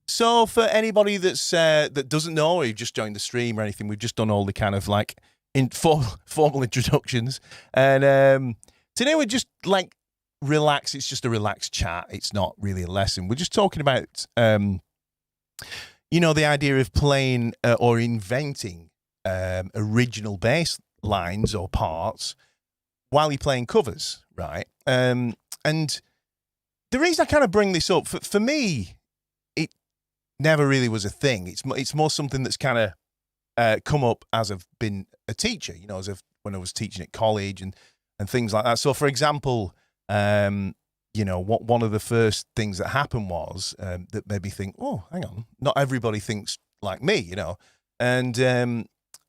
So for anybody that doesn't know, or you've just joined the stream or anything, we've just done all the kind of like formal introductions, and today we're just like relax. It's just a relaxed chat. It's not really a lesson. We're just talking about the idea of playing or inventing original bass lines or parts while you're playing covers, right? And the reason I kind of bring this up for me, it never really was a thing. It's more something that's kind of come up as I've been a teacher, when I was teaching at college and things like that. So, for example, one of the first things that happened was that made me think, oh, hang on, not everybody thinks like me, and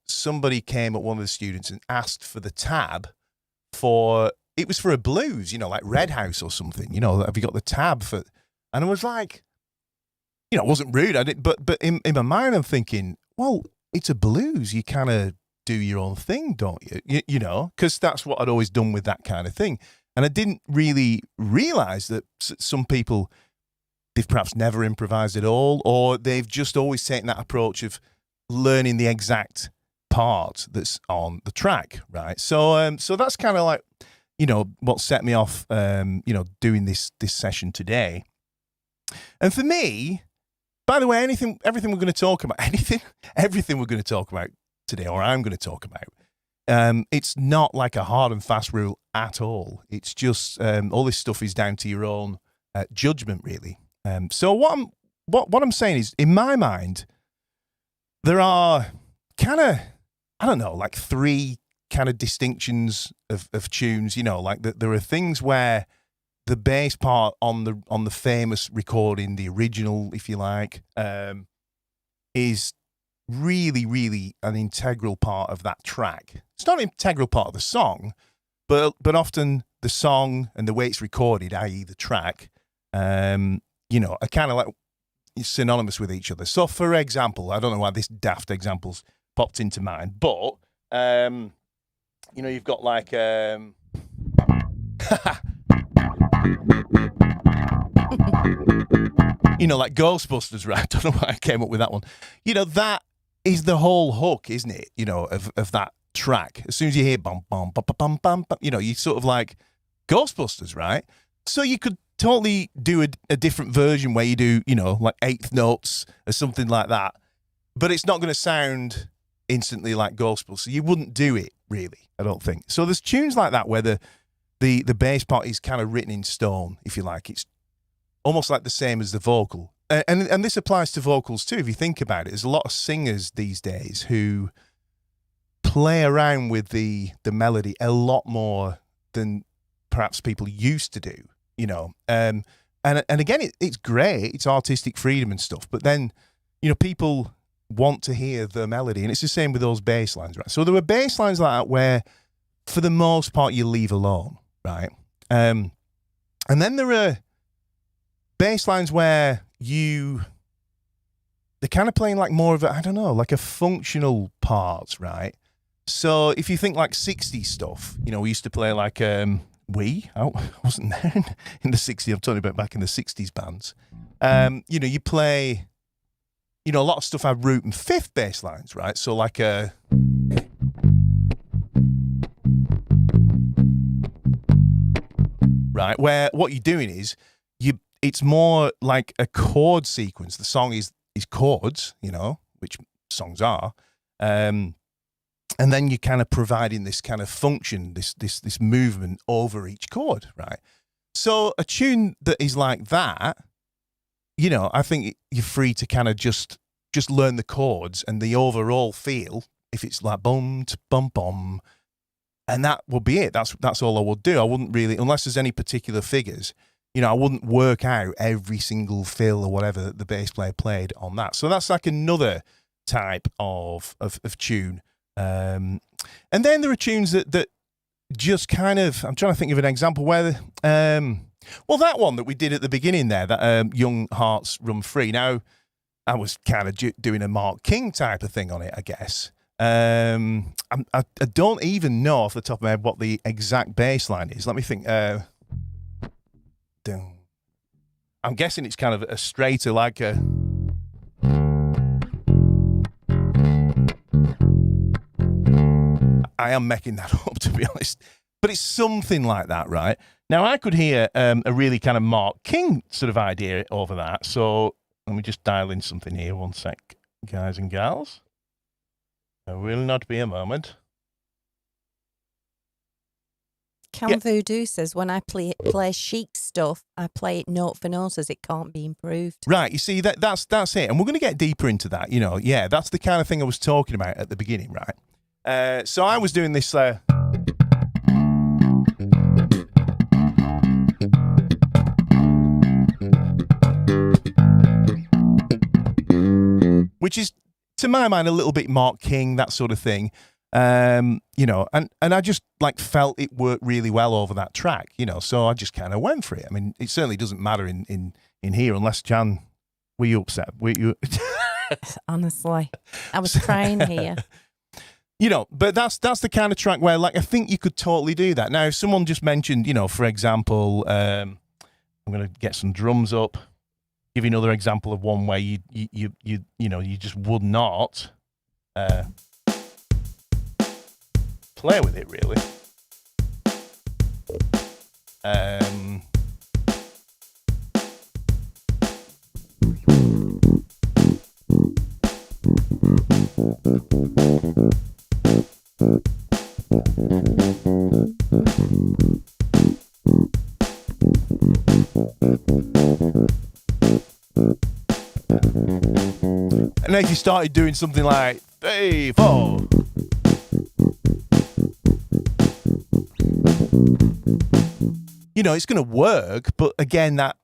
somebody came at one of the students and asked for the tab it was for a blues, like Red House or something, have you got the tab for, and I was like, it wasn't rude, but in my mind I'm thinking, well, it's a blues, you kind of do your own thing, don't you? Because that's what I'd always done with that kind of thing. And I didn't really realize that some people, they've perhaps never improvised at all, or they've just always taken that approach of learning the exact part that's on the track, right? So that's kind of like, what set me off, doing this session today. And for me, by the way, everything we're going to talk about, everything we're going to talk about today, or I'm going to talk about, it's not like a hard and fast rule at all. It's just all this stuff is down to your own judgment, really. So what I'm saying is, in my mind, there are kind of, I don't know, like three kind of distinctions of tunes. Like there are things where the bass part on the famous recording, the original, if you like, is really, really an integral part of that track. It's not an integral part of the song, but often the song and the way it's recorded, i.e. the track, are kind of like synonymous with each other. So, for example, I don't know why this daft example's popped into mind, but, you've got like... like Ghostbusters, right? I don't know why I came up with that one. That is the whole hook, isn't it? Of that track. As soon as you hear bum bum bum bum bum bum, you sort of like Ghostbusters, right? So you could totally do a different version where you do, like eighth notes or something like that, but it's not going to sound instantly like Ghostbusters. You wouldn't do it, really, I don't think. So there's tunes like that where the bass part is kind of written in stone, if you like. It's almost like the same as the vocal. And this applies to vocals too, if you think about it. There's a lot of singers these days who play around with the melody a lot more than perhaps people used to do, And again, it's great. It's artistic freedom and stuff. But then, people want to hear the melody. And it's the same with those bass lines, right? So there are bass lines like that where, for the most part, you leave alone, right? And then there are bass lines where they're kind of playing like more of a, I don't know, like a functional part, right? So if you think like 60s stuff, we used to play like, I wasn't there in the 60s, I'm talking about back in the 60s bands. You play, a lot of stuff have root and fifth bass lines, right? So like a... Right, where what you're doing is, it's more like a chord sequence. The song is chords, which songs are, and then you're kind of providing this kind of function, this movement over each chord, right? So a tune that is like that, I think you're free to kind of just learn the chords and the overall feel. If it's like bum to bum bum, and that will be it. That's all I would do. I wouldn't really, unless there's any particular figures. I wouldn't work out every single fill or whatever that the bass player played on that. So that's like another type of tune. And then there are tunes that just kind of, I'm trying to think of an example where, that one that we did at the beginning there, that Young Hearts Run Free. Now, I was kind of doing a Mark King type of thing on it, I guess. I don't even know off the top of my head what the exact bass line is. Let me think. I'm guessing it's kind of a straighter, like a... I am making that up, to be honest. But it's something like that, right? Now, I could hear a really kind of Mark King sort of idea over that. So let me just dial in something here. One sec, guys and gals. There will not be a moment. Cam Voodoo says, when I play chic stuff, I play it note for note as it can't be improved. Right, you see, that's it. And we're going to get deeper into that, you know. Yeah, that's the kind of thing I was talking about at the beginning, right? So I was doing this... which is, to my mind, a little bit Mark King, that sort of thing. You know, and I just like felt it worked really well over that track, you know, so I just kind of went for it. I mean, it certainly doesn't matter in here unless, Jan, were you upset? Were you? Honestly, I was trying here. You know, but that's the kind of track where, like, I think you could totally do that. Now, if someone just mentioned, you know, for example, I'm going to get some drums up, give you another example of one where you know, you just would not play with it, really. And then if you started doing something like 3, 4, you know, it's going to work, but again, that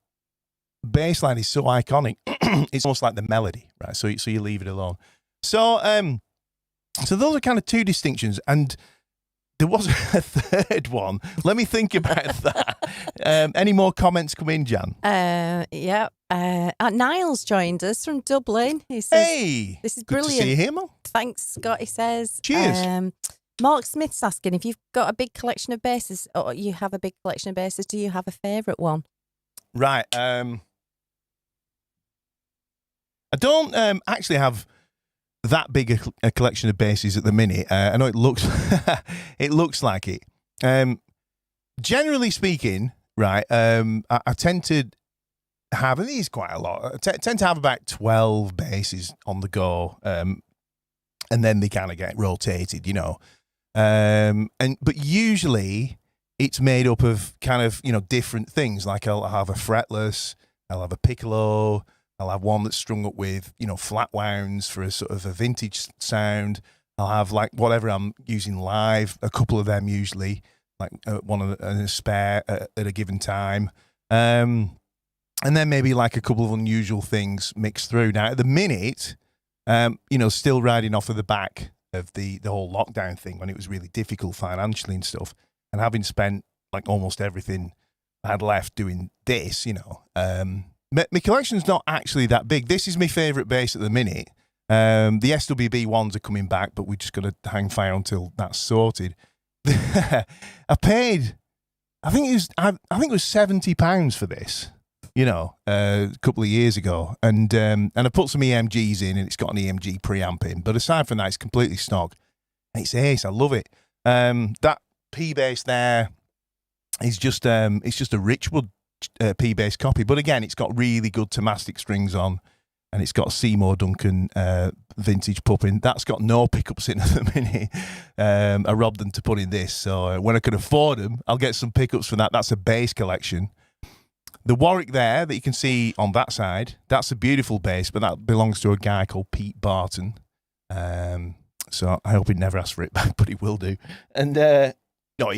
bass line is so iconic. It's almost like the melody, right? So you leave it alone. So those are kind of two distinctions, and there was a third one. Let me think about that. Any more comments come in, Jan? Yeah. Niles joined us from Dublin. He says, "Hey, this is good brilliant. to see you here, man. Thanks, Scott." He says, "Cheers." Mark Smith's asking if you've got a big collection of basses, or you have a big collection of basses. Do you have a favourite one? Right. I don't actually have that big a collection of basses at the minute. I know it looks it looks like it. Generally speaking, right, I tend to have, and these quite a lot, I tend to have about 12 basses on the go, and then they kind of get rotated, you know. But usually it's made up of kind of, you know, different things. Like I'll have a fretless, I'll have a piccolo, I'll have one that's strung up with, you know, flat wounds for a sort of a vintage sound. I'll have like whatever I'm using live, a couple of them usually, like one of a spare at a given time. And then maybe like a couple of unusual things mixed through. Now at the minute, you know, still riding off of the back of the whole lockdown thing when it was really difficult financially and stuff, and having spent like almost everything I had left doing this, you know, my collection's not actually that big. This is my favourite bass at the minute. The SWB ones are coming back, but we just got to hang fire until that's sorted. I paid, I think it was £70 for this, you know, a couple of years ago, and I put some EMGs in, and it's got an EMG preamp in. But aside from that, it's completely stock. It's ace. I love it. That P bass there is just it's just a Richwood P bass copy, but again, it's got really good Tomastic strings on, and it's got a Seymour Duncan vintage pupping. That's got no pickups in at the minute. I robbed them to put in this, so when I can afford them, I'll get some pickups for that. That's a bass collection. The Warwick there that you can see on that side, that's a beautiful bass, but that belongs to a guy called Pete Barton. So I hope he never asks for it back, but he will do. And no,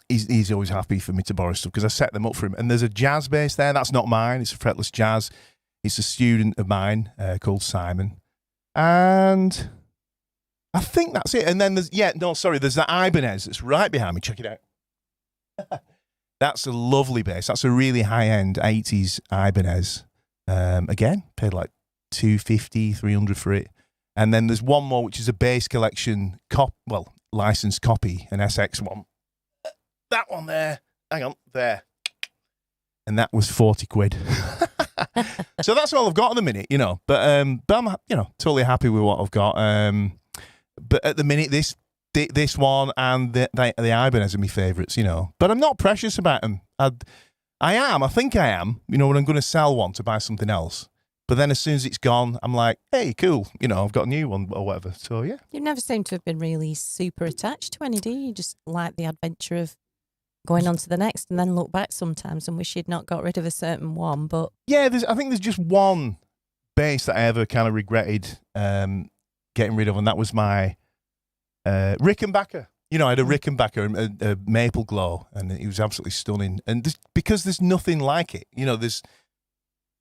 he's always happy for me to borrow stuff because I set them up for him. And there's a jazz bass there. That's not mine. It's a fretless jazz. It's a student of mine called Simon. And I think that's it. And then there's that Ibanez that's right behind me. Check it out. That's a lovely bass. That's a really high-end 80s Ibanez. Again, paid like $250, $300 for it. And then there's one more, which is a bass collection, licensed copy, an SX one. That one there. Hang on, there. And that was £40. So that's all I've got at the minute, you know. But I'm, you know, totally happy with what I've got. But at the minute, this this one and the Ibanez are my favourites, you know. But I'm not precious about them. I think I am, you know, when I'm going to sell one to buy something else. But then as soon as it's gone, I'm like, hey, cool, you know, I've got a new one or whatever. So, yeah. You never seem to have been really super attached to any, do you? You just like the adventure of going on to the next and then look back sometimes and wish you'd not got rid of a certain one. But yeah, I think there's just one bass that I ever kind of regretted getting rid of, and that was my Rickenbacker. You know, I had a Rickenbacker, a Maple Glow, and it was absolutely stunning. And because there's nothing like it, you know, there's,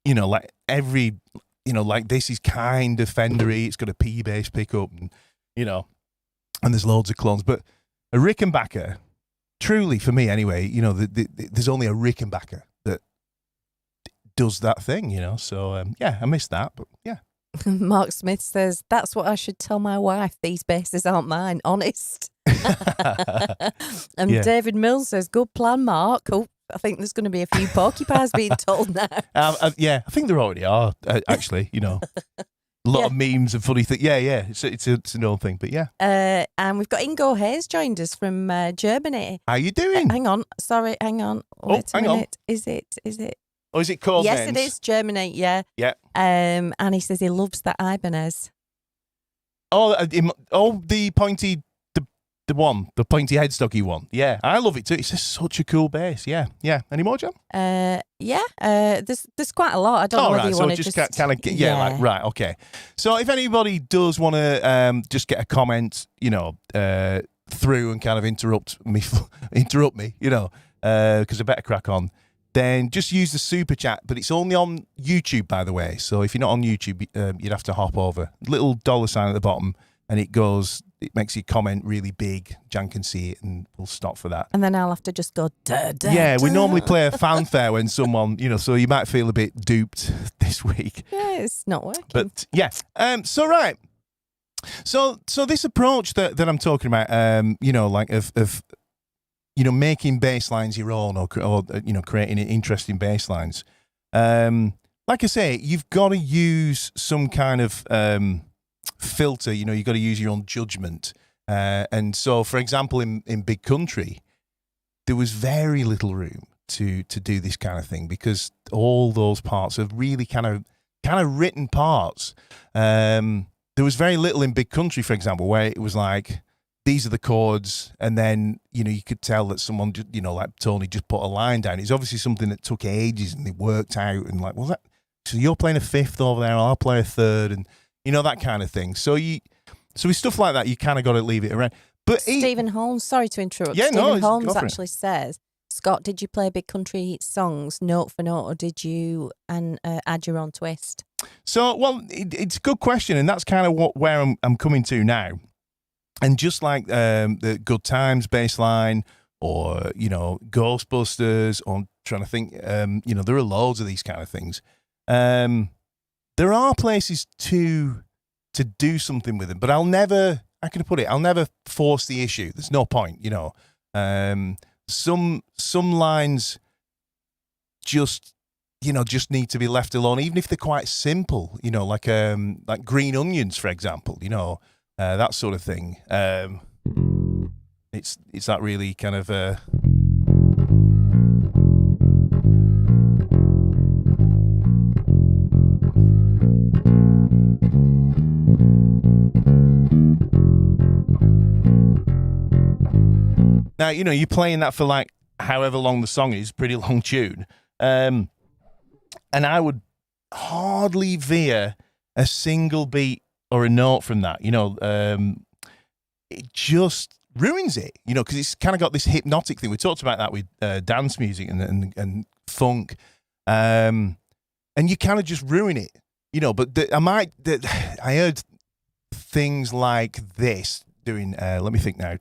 you know, like every, you know, like this is kind of Fendery. It's got a P bass pickup, and you know, and there's loads of clones. But a Rickenbacker, truly for me anyway, you know, there's only a Rickenbacker that does that thing, you know. So yeah, I missed that, but yeah. Mark Smith says, that's what I should tell my wife. These basses aren't mine, honest. And Yeah. David Mills says, good plan, Mark. Oh, I think there's going to be a few porcupines being told now. Yeah, I think there already are, actually, you know. A lot of memes and funny things. Yeah, it's an old thing, but yeah. And we've got Ingo Hayes joined us from Germany. How you doing? Hang on. Sorry, hang on. Wait a minute. Is it? Or is it called Yes, it is. Germany, yeah. Yeah. And he says he loves the Ibanez. Oh, the pointy, the pointy headstocky one. Yeah, I love it too. It's just such a cool bass. Yeah. Any more, John? Yeah. There's quite a lot. I don't know whether you want to just kind of like right. Okay. So if anybody does want to just get a comment, you know, through and kind of interrupt me, you know, because I better crack on. Then just use the super chat, but it's only on YouTube, by the way. So if you're not on YouTube, you'd have to hop over. Little $sign at the bottom, and it makes your comment really big. Jan can see it, and we'll stop for that. And then I'll have to just go, da, da, yeah, we da. normally play a fanfare when someone, you know, so you might feel a bit duped this week. Yeah, it's not working. But yeah, so right. So this approach that I'm talking about, you know, like of you know, making bass lines your own or you know, creating interesting bass lines. Like I say, you've got to use some kind of filter. You know, you've got to use your own judgment. And so, for example, in Big Country, there was very little room to do this kind of thing because all those parts are really kind of written parts. There was very little in Big Country, for example, where it was like, these are the chords, and then, you know, you could tell that someone, you know, like Tony just put a line down. It's obviously something that took ages and they worked out, and like, well, that, so you're playing a fifth over there, I'll play a third, and, you know, that kind of thing. So with stuff like that, you kind of got to leave it around. But Stephen Holmes, sorry to interrupt. Yeah, Stephen Holmes actually says, Scott, did you play Big Country songs note for note, or did you add your own twist? So, well, it's a good question, and that's kind of where I'm coming to now. And just like the Good Times bass line, or, you know, Ghostbusters, or I'm trying to think, you know, there are loads of these kind of things. There are places to do something with them, but I'll never force the issue. There's no point, you know. Some lines just need to be left alone, even if they're quite simple, you know, like Green Onions, for example, you know. That sort of thing. It's that really kind of now, you know, you're playing that for like however long the song is, pretty long tune, and I would hardly veer a single beat or a note from that, you know. It just ruins it, you know, because it's kind of got this hypnotic thing. We talked about that with dance music and funk, and you kind of just ruin it, you know. But I heard things like this doing. Let me think now.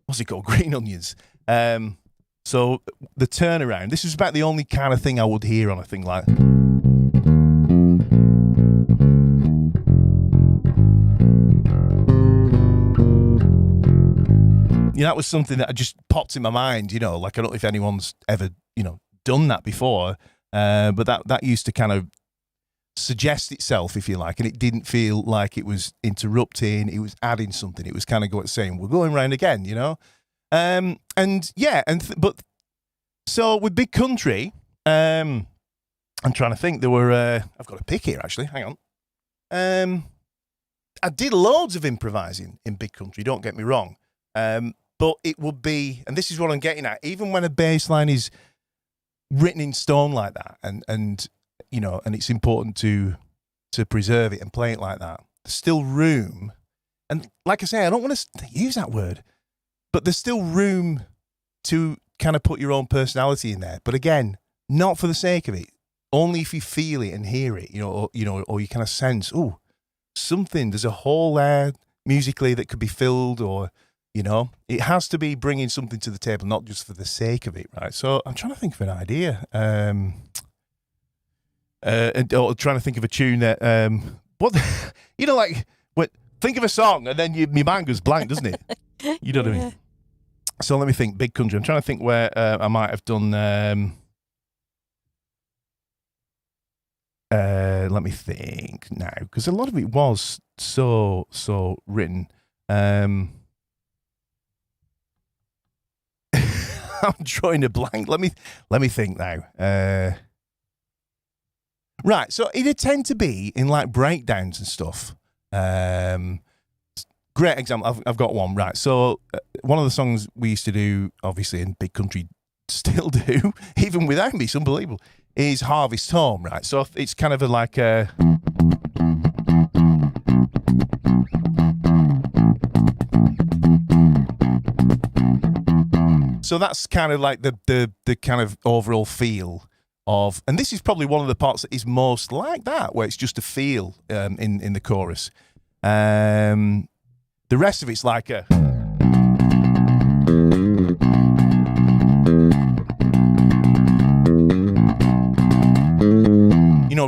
What's it called? Green Onions. So the turnaround. This is about the only kind of thing I would hear on a thing like. You know, that was something that just popped in my mind, you know, like I don't know if anyone's ever, you know, done that before, but that used to kind of suggest itself, if you like, and it didn't feel like it was interrupting. It was adding something. It was kind of saying, "We're going round again," you know. So with Big Country, I'm trying to think. There were I've got a pick here actually. Hang on. I did loads of improvising in Big Country. Don't get me wrong. But it would be, and this is what I'm getting at. Even when a bass line is written in stone like that, and you know, and it's important to preserve it and play it like that. There's still room, and like I say, I don't want to use that word, but there's still room to kind of put your own personality in there. But again, not for the sake of it. Only if you feel it and hear it, or you kind of sense, oh, something. There's a hole there musically that could be filled, or it has to be bringing something to the table, not just for the sake of it, right? So I'm trying to think of an idea. Or trying to think of a tune that, think of a song and then your mind goes blank, doesn't it? You know what I mean? So let me think. Big Country. I'm trying to think where I might have done. Let me think now, because a lot of it was so written. I'm drawing a blank. Let me think now. Right, so it'd tend to be in like breakdowns and stuff. Great example. I've got one. Right, so one of the songs we used to do, obviously in Big Country, still do, even without me, it's unbelievable, is Harvest Home. Right, so it's kind of like a. So that's kind of like the kind of overall feel of, and this is probably one of the parts that is most like that, where it's just a feel in the chorus. The rest of it's like a.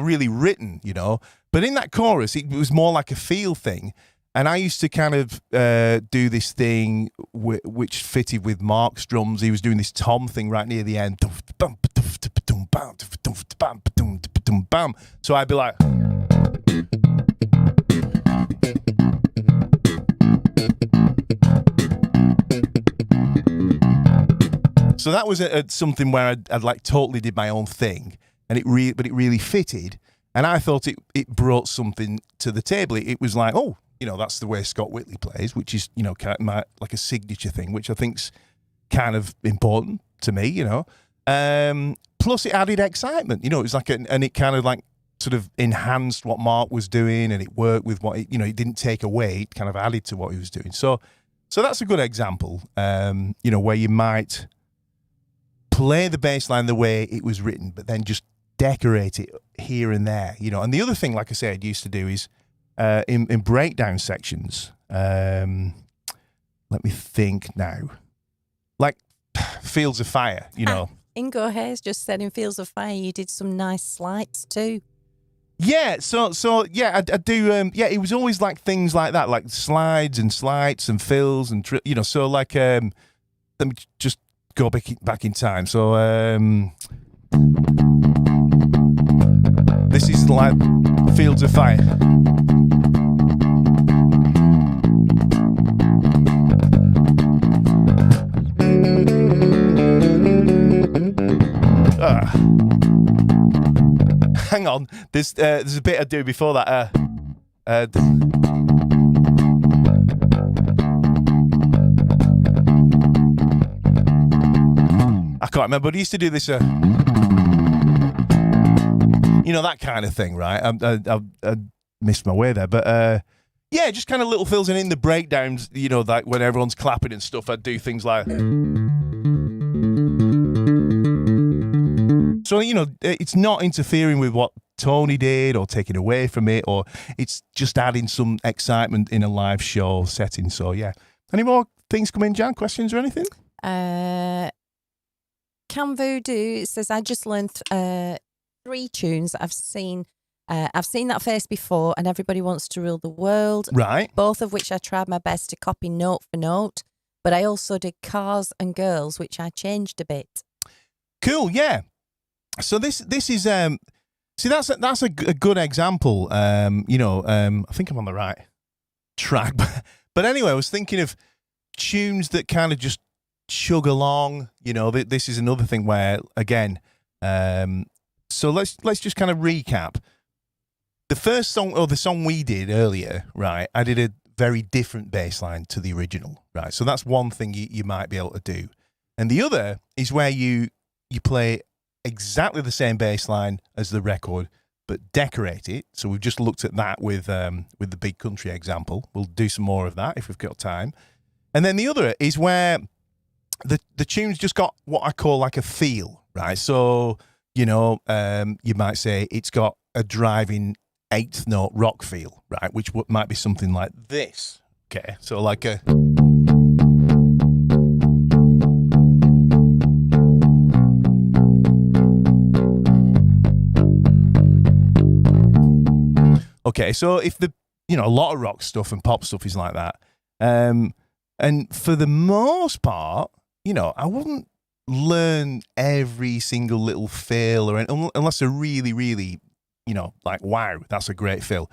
Really written, but in that chorus, it was more like a feel thing. And I used to kind of do this thing which fitted with Mark's drums. He was doing this tom thing right near the end. So I'd be like. So that was something where I'd like totally did my own thing, and it really fitted. And I thought it brought something to the table. It was like, oh, that's the way Scott Whitley plays, which is, kind of like a signature thing, which I think's kind of important to me, Plus it added excitement, it was like, and it kind of like sort of enhanced what Mark was doing, and it worked with what, it didn't take away, it kind of added to what he was doing. So that's a good example, where you might play the bass line the way it was written, but then just decorate it here and there, And the other thing, like I said, used to do is, in breakdown sections, let me think now, like Fields of Fire, Ingo Hayes just said in Fields of Fire you did some nice slides too. Yeah, so yeah, I do. It was always like things like that, like slides and fills and so like let me just go back in time. So this is like Fields of Fire. Hang on, there's a bit I do before that. I can't remember, but I used to do this, that kind of thing, right? I missed my way there, but yeah, just kind of little fills in the breakdowns, like when everyone's clapping and stuff, I'd do things like. So, it's not interfering with what Tony did or taking away from it, or it's just adding some excitement in a live show setting. So, yeah. Any more things come in, Jan? Questions or anything? Cam Voodoo says, I just learned 3 tunes that I've seen that face before, and Everybody Wants to Rule the World. Right. Both of which I tried my best to copy note for note, but I also did Cars and Girls, which I changed a bit. Cool, yeah. So this is See, that's a good example. I think I'm on the right track. But anyway, I was thinking of tunes that kind of just chug along. This is another thing where, again, so let's just kind of recap. The first song, or the song we did earlier, right? I did a very different bass line to the original, right? So that's one thing you might be able to do. And the other is where you play exactly the same bass line as the record, but decorate it. So we've just looked at that with the Big Country example. We'll do some more of that if we've got time. And then the other is where the tune's just got what I call like a feel, right? So, you might say it's got a driving eighth note rock feel, right? Which might be something like this. Okay, so like a... Okay, so if a lot of rock stuff and pop stuff is like that, and for the most part, I wouldn't learn every single little fill unless they're really, really, like, wow, that's a great fill.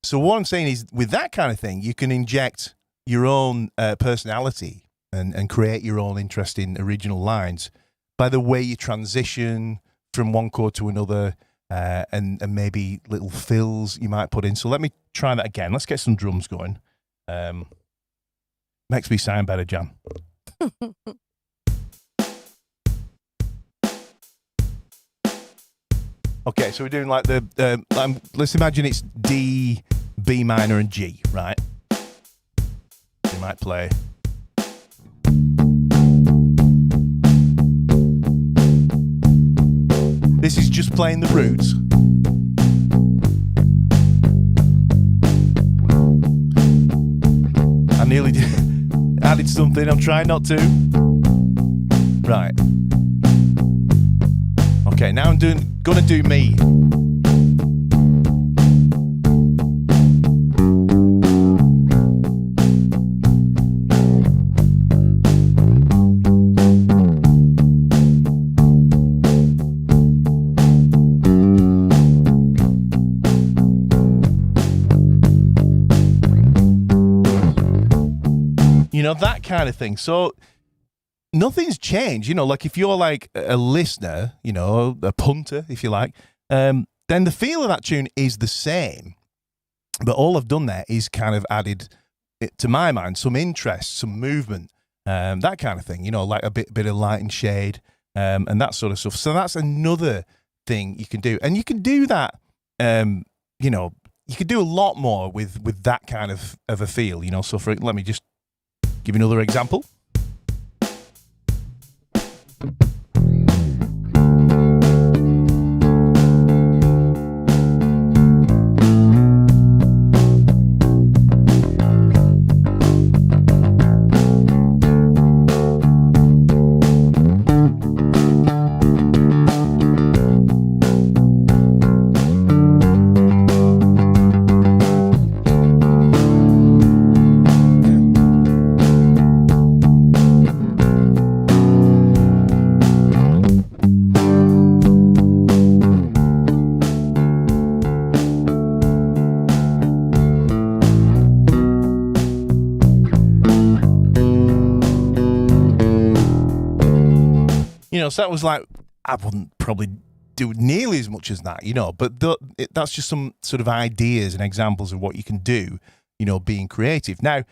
So what I'm saying is, with that kind of thing, you can inject your own personality and create your own interesting original lines by the way you transition from one chord to another. And maybe little fills you might put in. So let me try that again. Let's get some drums going. Makes me sound better, Jan. Okay, so we're doing like let's imagine it's D, B minor, and G, right? You might play. This is just playing the roots. I nearly added something. I'm trying not to. Right. Okay, now I'm gonna do me. That kind of thing. So nothing's changed. Like if you're like a listener, a punter, if you like, then the feel of that tune is the same. But all I've done there is kind of added, to my mind, some interest, some movement, that kind of thing, like a bit of light and shade, and that sort of stuff. So that's another thing you can do. And you can do that, you could do a lot more with that kind of a feel, So let me just give you another example. So that was like, I wouldn't probably do nearly as much as that, but that's just some sort of ideas and examples of what you can do, being creative. Now,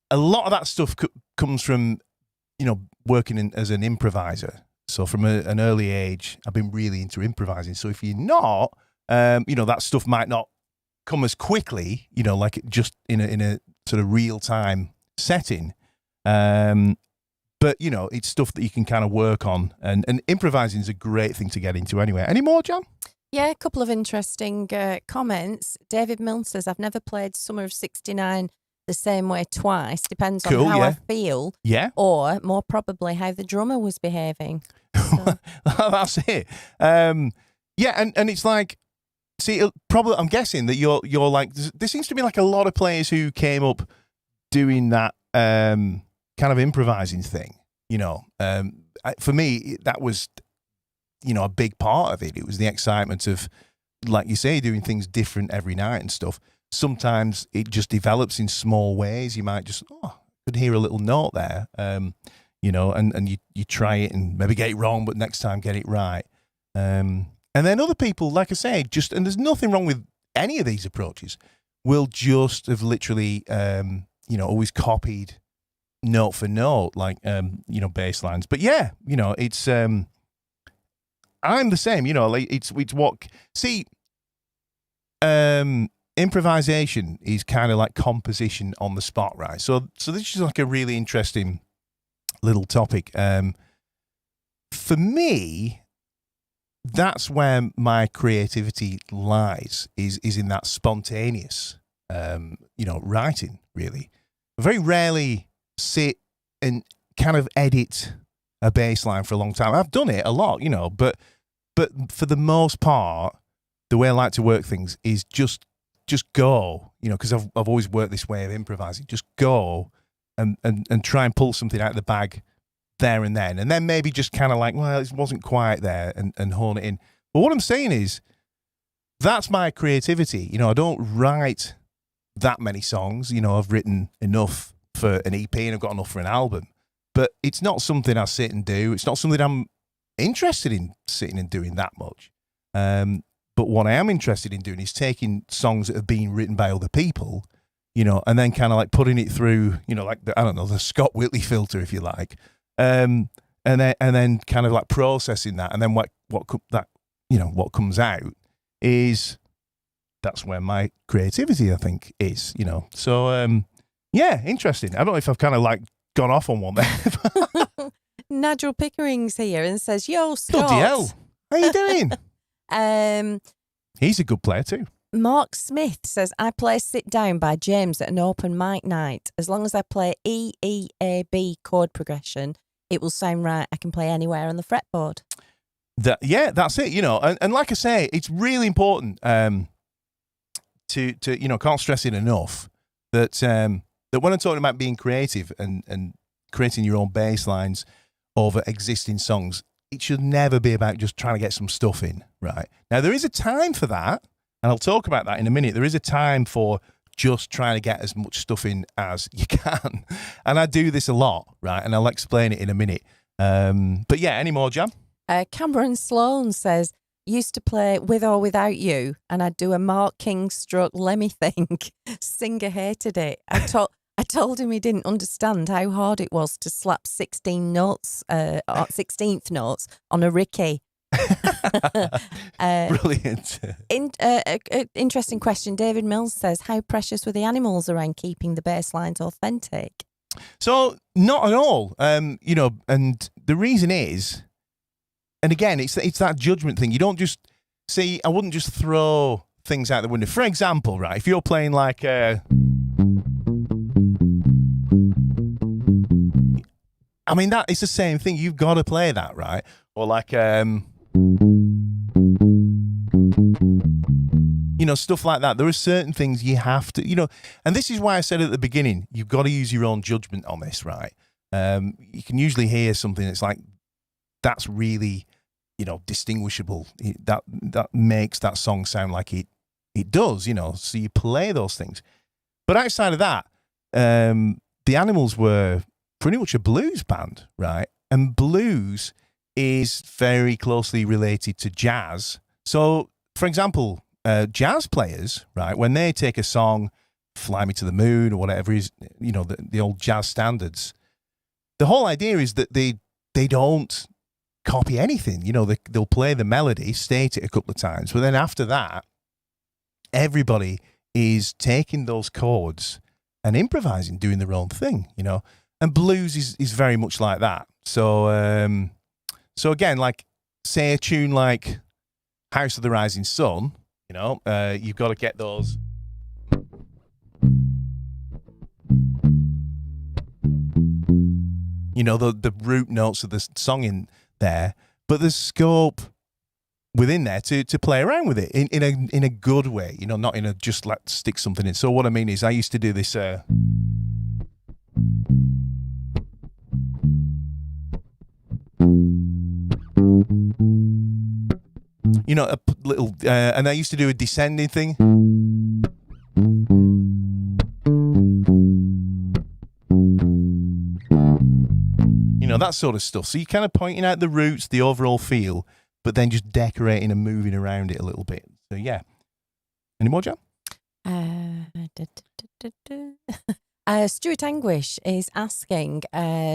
a lot of that stuff comes from, working as an improviser. So from an early age, I've been really into improvising. So if you're not, that stuff might not come as quickly, like it just in a sort of real time setting. But, it's stuff that you can kind of work on. And improvising is a great thing to get into anyway. Any more, Jan? Yeah, a couple of interesting comments. David Milne says, I've never played Summer of 69 the same way twice. Depends on how I feel. Yeah. Or, more probably, how the drummer was behaving. So. That's it. And it's like, see, probably, I'm guessing that you're like, there seems to be like a lot of players who came up doing that kind of improvising thing, for me, that was, a big part of it. It was the excitement of like you say, doing things different every night and stuff, sometimes it just develops in small ways. You might just, could hear a little note there, you know, and you try it and maybe get it wrong, but next time get it right. And then other people, like I say, just, and there's nothing wrong with any of these approaches, will just have literally, you know, always copied note for note, like, you know, bass lines. But yeah, you know, it's, I'm the same, you know, like it's what, see, improvisation is kind of like composition on the spot, right? So this is like a really interesting little topic. For me, that's where my creativity lies, is in that spontaneous, you know, writing, really. I very rarely sit and kind of edit a bass line for a long time. I've done it a lot, you know, but for the most part, the way I like to work things is just go, you know, because I've always worked this way of improvising. Just go and try and pull something out of the bag there and then maybe just kind of like, well, it wasn't quite there, and hone it in. But what I'm saying is, that's my creativity. You know, I don't write that many songs. You know, I've written enough for an EP and I've got enough for an album, but it's not something I sit and do. It's not something I'm interested in sitting and doing that much. But what I am interested in doing is taking songs that have been written by other people, you know, and then kind of like putting it through, you know, like the Scott Whitley filter, if you like, and then kind of like processing that, and then what comes out is, that's where my creativity, I think, is, you know. So yeah, interesting. I don't know if I've kind of like gone off on one there. Nigel Pickering's here and says, "Yo, Scott, bloody hell, how you doing?" He's a good player too. Mark Smith says, "I play Sit Down by James at an open mic night. As long as I play E, E, A, B chord progression, it will sound right. I can play anywhere on the fretboard." Yeah, that's it, you know. And like I say, it's really important to you know, can't stress it enough, that that when I'm talking about being creative and creating your own bass lines over existing songs, it should never be about just trying to get some stuff in, right? Now, there is a time for that, and I'll talk about that in a minute. There is a time for just trying to get as much stuff in as you can. And I do this a lot, right? And I'll explain it in a minute. But yeah, any more, Jam? Cameron Sloan says, "Used to play With or Without You, and I'd do a Mark King stroke Lemmy thing. Singer hated it. I told him he didn't understand how hard it was to slap 16th notes on a Ricky." Brilliant. Interesting question. David Mills says, "How precious were the Animals around keeping the bass lines authentic?" So, not at all. You know, and the reason is, and again, it's that judgment thing. You don't just see. I wouldn't just throw things out the window. For example, right, if you're playing like I mean, that it's the same thing. You've got to play that, right? Or like, you know, stuff like that. There are certain things you have to, you know, and this is why I said at the beginning, you've got to use your own judgment on this, right? You can usually hear something that's like, that's really, you know, distinguishable. That makes that song sound like it does, you know. So you play those things. But outside of that, the Animals were pretty much a blues band, right? And blues is very closely related to jazz. So, for example, jazz players, right, when they take a song, Fly Me to the Moon or whatever is, you know, the old jazz standards, the whole idea is that they don't copy anything. You know, they'll play the melody, state it a couple of times, but then after that, everybody is taking those chords and improvising, doing their own thing, you know. And blues is very much like that. So so again, like, say a tune like House of the Rising Sun, you know, you've got to get those. You know, the root notes of the song in there, but there's scope within there to play around with it in a good way, you know, not in a just like stick something in. So what I mean is, I used to do this. You know, a little, and I used to do a descending thing. You know, that sort of stuff. So you're kind of pointing out the roots, the overall feel, but then just decorating and moving around it a little bit. So yeah. Any more, Jan? Stuart Anguish is asking,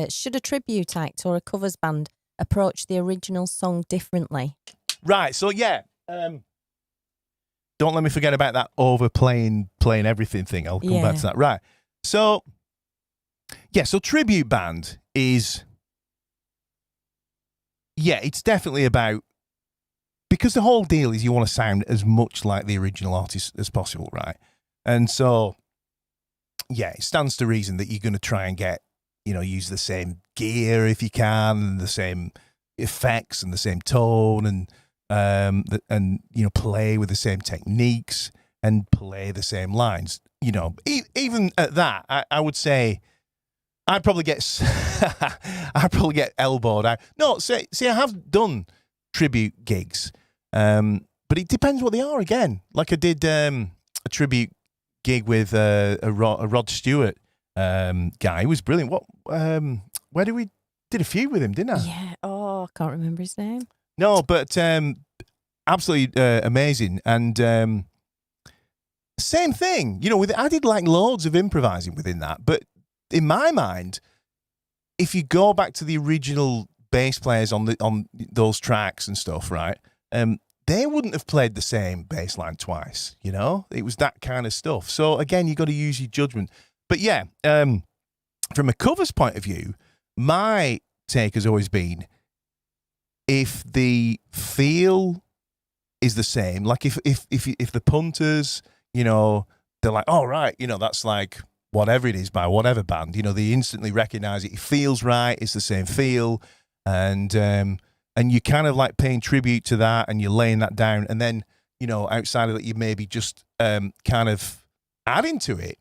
should a tribute act or a covers band approach the original song differently? Right, so yeah. Don't let me forget about that playing everything thing. I'll come back to that. Right. So, yeah, so tribute band is, it's definitely about, because the whole deal is you want to sound as much like the original artist as possible, right? And so, it stands to reason that you're going to try and get, use the same gear if you can, and the same effects and the same tone, and play with the same techniques and play the same lines. Even at that, I would say I'd probably get elbowed out. No, see, I have done tribute gigs, but it depends what they are. Again, like I did a tribute gig with a Rod Stewart guy. He was brilliant. Where did we did a few with him, didn't I? Yeah. Oh, I can't remember his name. No, but absolutely amazing. And same thing, I did like loads of improvising within that. But in my mind, if you go back to the original bass players on those tracks and stuff, right? They wouldn't have played the same bass line twice. It was that kind of stuff. So again, you got to use your judgment. But yeah, from a covers point of view, my take has always been, if the feel is the same, like if the Punters, they're like, oh, right, that's like whatever it is by whatever band, they instantly recognize it. It feels right. It's the same feel. And you kind of like paying tribute to that, and you're laying that down. And then, outside of that, you maybe just kind of adding to it.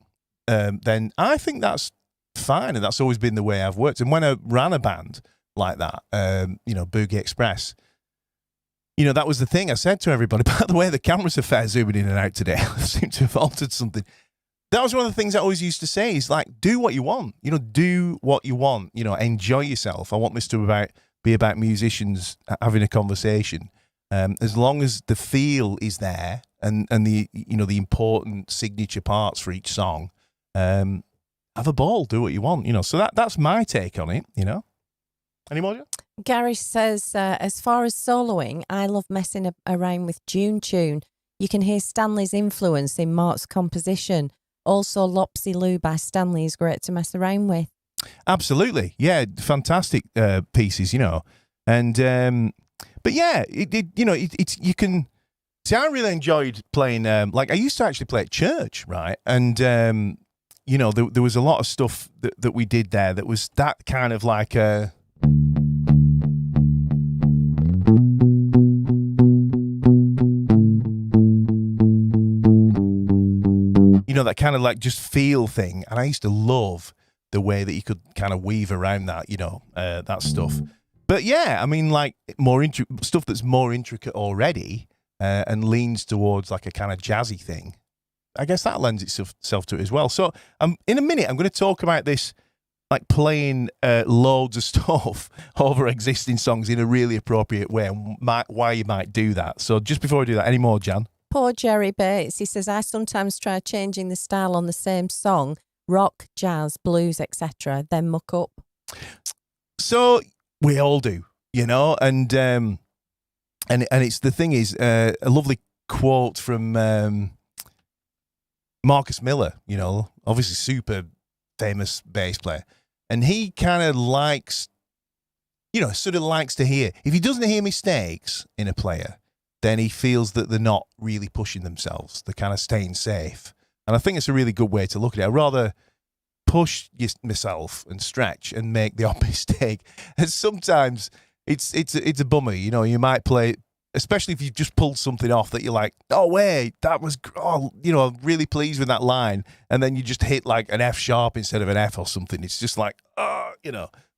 Then I think that's fine. And that's always been the way I've worked. And when I ran a band like that, Boogie Express, that was the thing I said to everybody. By the way, the cameras are fair zooming in and out today. I seem to have altered something. That was one of the things I always used to say, is like, do what you want. Do what you want. Enjoy yourself. I want this to be about musicians having a conversation. As long as the feel is there, and the the important signature parts for each song, have a ball. Do what you want. So that's my take on it. Any more? Gary says, as far as soloing, I love messing around with June Tune. You can hear Stanley's influence in Mark's composition. Also, Lopsy Lou by Stanley is great to mess around with. Absolutely. Yeah, fantastic pieces, And, but yeah, it's you can... See, I really enjoyed playing, like I used to actually play at church, right? And, there was a lot of stuff that we did there that was that kind of like a... that kind of like just feel thing. And I used to love the way that you could kind of weave around that, that stuff. But yeah, I mean, like stuff that's more intricate already and leans towards like a kind of jazzy thing. I guess that lends itself to it as well. So in a minute, I'm going to talk about this, like playing loads of stuff over existing songs in a really appropriate way, and why you might do that. So just before I do that, any more, Jan? Poor Jerry Bates, he says, I sometimes try changing the style on the same song, rock, jazz, blues, etc., then muck up. So we all do, and it's the thing is, a lovely quote from Marcus Miller, obviously super famous bass player, and he kind of likes, sort of likes to hear, if he doesn't hear mistakes in a player, then he feels that they're not really pushing themselves. They're kind of staying safe. And I think it's a really good way to look at it. I'd rather push myself and stretch and make the odd mistake. And sometimes it's a bummer. You might play, especially if you've just pulled something off that you're like, oh, wait, that was, I'm really pleased with that line. And then you just hit like an F sharp instead of an F or something. It's just like,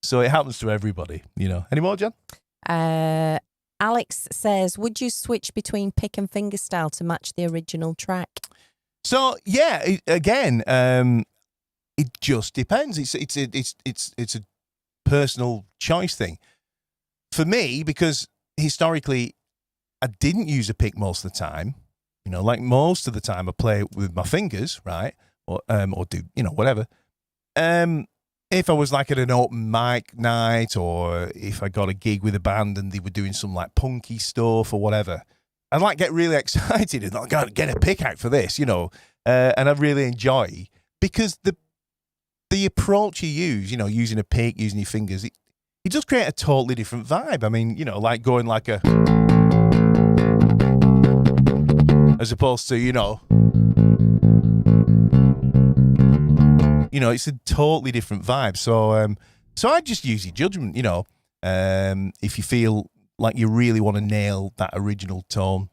So it happens to everybody, Any more, Jan? Alex says, would you switch between pick and fingerstyle to match the original track? So yeah, again, it just depends. It's a personal choice thing for me, because historically I didn't use a pick most of the time. You know, like most of the time I play with my fingers, right? Or do, you know, whatever. If I was like at an open mic night, or if I got a gig with a band and they were doing some like punky stuff or whatever, I'd like get really excited and like, God, get a pick out for this, you know. And I really enjoy, because the approach you use, you know, using a pick, using your fingers, it does create a totally different vibe. I mean, you know, like going like a, as opposed to, you know, it's a totally different vibe. So I just use your judgment, you know. If you feel like you really want to nail that original tone,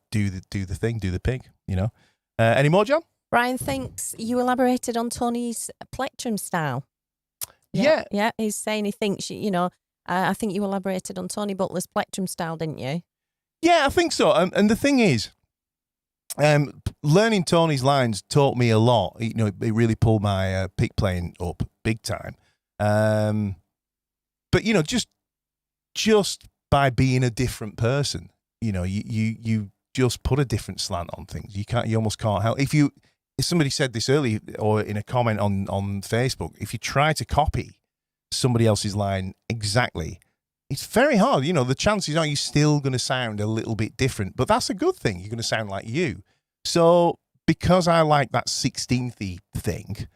do the thing, do the pick, you know. Any more, John? Brian thinks you elaborated on Tony's plectrum style. Yeah. He's saying he thinks, you know, I think you elaborated on Tony Butler's plectrum style, didn't you? Yeah, I think so. And the thing is, learning Tony's lines taught me a lot. You know, it really pulled my pick playing up big time. But you know, just by being a different person, you know, you just put a different slant on things. You almost can't help. If somebody said this earlier, or in a comment on Facebook, if you try to copy somebody else's line exactly, it's very hard. You know, the chances are you're still going to sound a little bit different, but that's a good thing. You're going to sound like you. So because I like that 16th thing,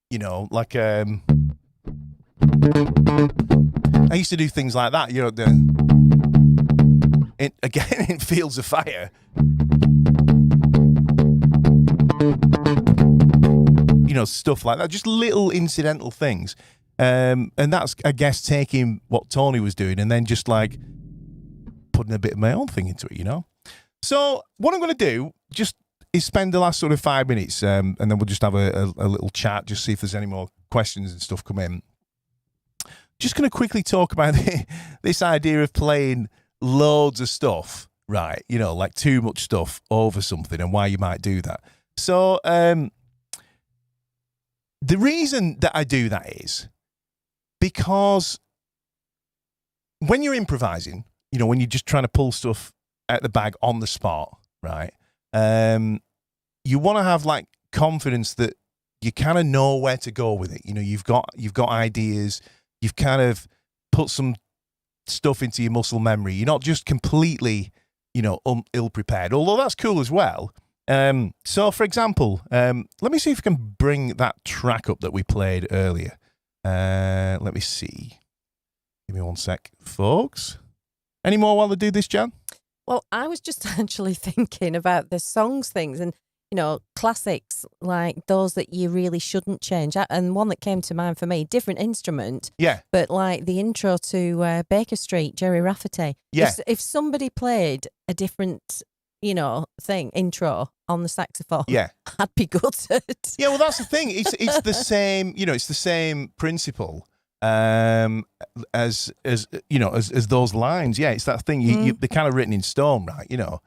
you know, like I used to do things like that. You know, in Fields of Fire. You know, stuff like that, just little incidental things. And that's, I guess, taking what Tony was doing and then just like putting a bit of my own thing into it, you know? So what I'm going to do is spend the last sort of 5 minutes and then we'll just have a little chat, just see if there's any more questions and stuff come in. Just going to quickly talk about this idea of playing loads of stuff, right? You know, like too much stuff over something and why you might do that. So the reason that I do that is because when you're improvising, you know, when you're just trying to pull stuff out the bag on the spot, right? You want to have like confidence that you kind of know where to go with it. You know, you've got ideas, you've kind of put some stuff into your muscle memory. You're not just completely, you know, ill prepared, although that's cool as well. So for example, let me see if I can bring that track up that we played earlier. Let me see. Give me 1 sec, folks. Any more while I do this, Jan? Well, I was just actually thinking about the songs things and, you know, classics like those that you really shouldn't change. And one that came to mind for me, different instrument. Yeah. But like the intro to Baker Street, Gerry Rafferty. Yeah. If somebody played a different, you know, intro on the saxophone, yeah, I'd be gutted. Yeah, well, that's the thing. It's the same, you know, it's the same principle as you know, as those lines. Yeah, it's that thing. They're kind of written in stone, right? You know.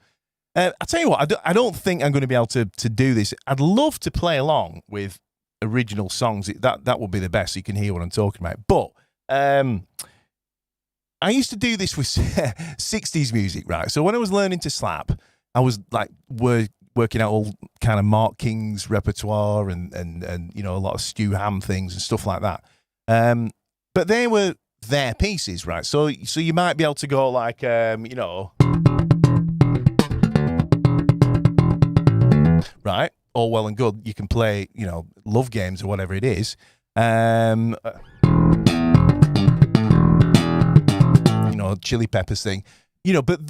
I tell you what, I don't think I'm going to be able to do this. I'd love to play along with original songs. That would be the best, so you can hear what I'm talking about. But I used to do this with 60s music, right? So when I was learning to slap, I was like working out all kind of Mark King's repertoire and you know, a lot of Stu Ham things and stuff like that. But they were their pieces, right? So you might be able to go like, you know, right? All well and good. You can play, you know, Love Games or whatever it is. You know, Chili Peppers thing. You know, but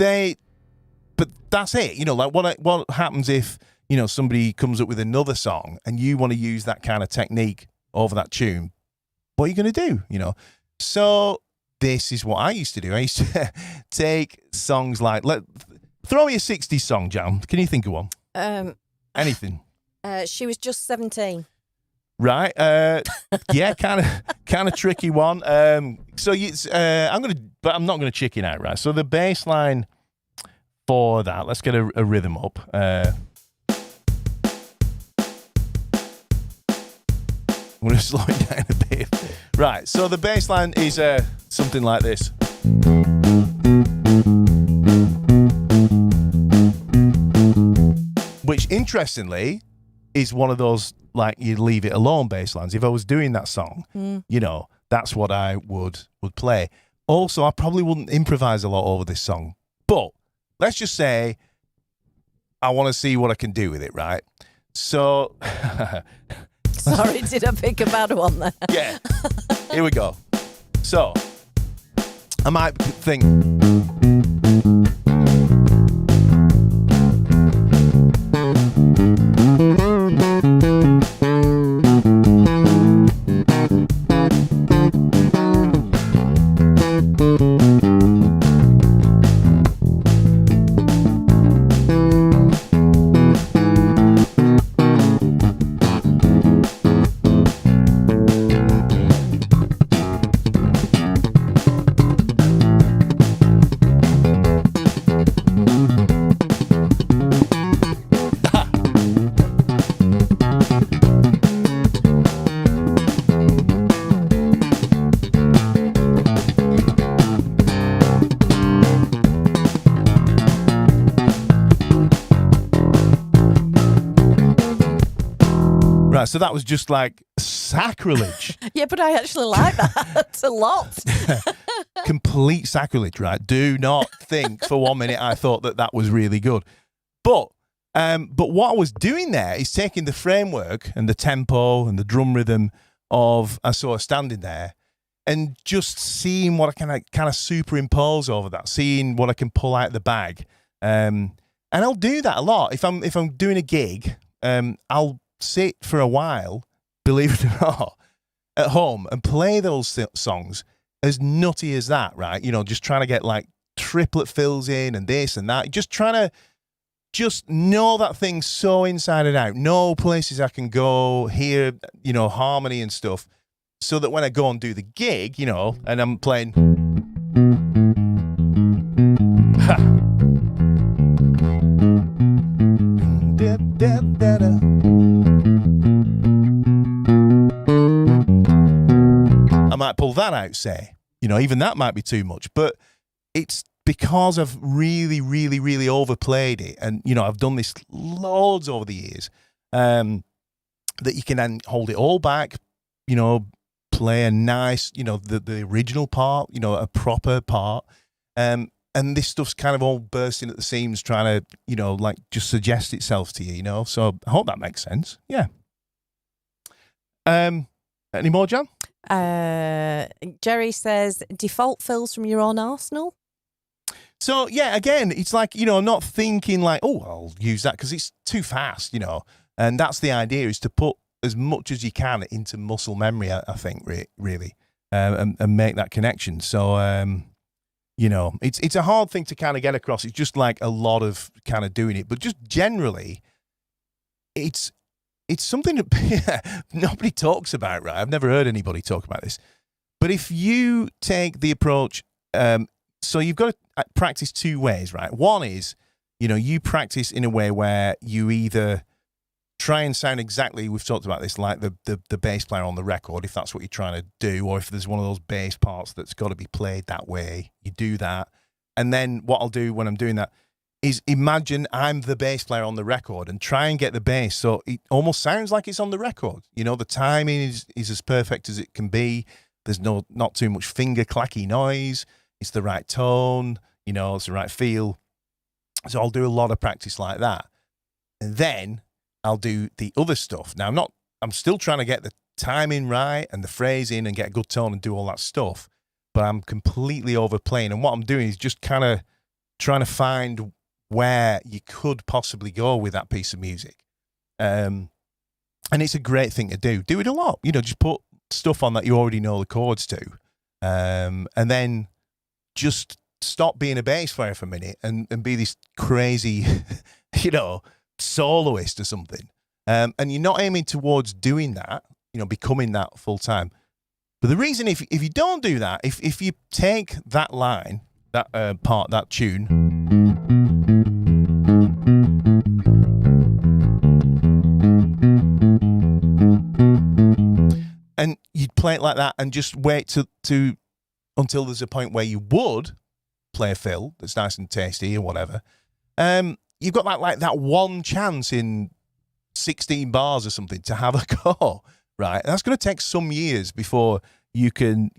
that's it. You know, like what happens if, you know, somebody comes up with another song and you want to use that kind of technique over that tune? What are you going to do? You know? So this is what I used to do. I used to take songs like, throw me a 60s song, Jam. Can you think of one? Anything. She Was Just 17. Right. Yeah, kind of tricky one. So but I'm not gonna chicken out, right? So the bass line for that, let's get a rhythm up. I'm gonna slow it down a bit. Right. So the bass line is something like this. Which, interestingly, is one of those, like, you leave it alone bass lines. If I was doing that song, that's what I would play. Also, I probably wouldn't improvise a lot over this song. But let's just say I want to see what I can do with it, right? So... Sorry, did I pick a bad one there? Yeah. Here we go. So, I might think... So that was just like sacrilege. Yeah, but I actually like that a lot. Complete sacrilege, right? Do not think for 1 minute I thought that was really good. But what I was doing there is taking the framework and the tempo and the drum rhythm of I Saw Her Standing There and just seeing what I can kind of superimpose over that, seeing what I can pull out of the bag. And I'll do that a lot. If I'm doing a gig, I'll sit for a while, believe it or not, at home and play those songs as nutty as that, right? Just trying to get like triplet fills in and this and that. Just trying to know that thing so inside and out. Know places I can go, hear, harmony and stuff. So that when I go and do the gig, and I'm playing... I might pull that out, say. Even that might be too much. But it's because I've really, really, really overplayed it. And, I've done this loads over the years, that you can then hold it all back, play a nice, the original part, a proper part. And this stuff's kind of all bursting at the seams, trying to, like just suggest itself to you, So I hope that makes sense. Yeah. Any more, Jan? Jerry says, default fills from your own arsenal. So, yeah, again, it's like, I'm not thinking like, oh, I'll use that because it's too fast, And that's the idea, is to put as much as you can into muscle memory, I think, really, and make that connection. So, it's a hard thing to kind of get across. It's just like a lot of kind of doing it. But just generally, it's something that nobody talks about, right? I've never heard anybody talk about this. But if you take the approach, so you've got to practice two ways, right? One is, you practice in a way where you either try and sound exactly, we've talked about this, like the bass player on the record, if that's what you're trying to do, or if there's one of those bass parts that's got to be played that way, you do that. And then what I'll do when I'm doing that is imagine I'm the bass player on the record and try and get the bass so it almost sounds like it's on the record. The timing is as perfect as it can be. There's not too much finger clacky noise. It's the right tone, it's the right feel. So I'll do a lot of practice like that. And then I'll do the other stuff. Now I'm still trying to get the timing right and the phrasing and get a good tone and do all that stuff, but I'm completely overplaying. And what I'm doing is just kind of trying to find where you could possibly go with that piece of music. And it's a great thing to do. Do it a lot. Just put stuff on that you already know the chords to. And then just stop being a bass player for a minute and be this crazy, soloist or something. And you're not aiming towards doing that. becoming that full time. But the reason, if you don't do that, if you take that line, that part, that tune, and you'd play it like that and just wait to until there's a point where you would play a fill that's nice and tasty or whatever. You've got like that one chance in 16 bars or something to have a go, right? And that's going to take some years before you can,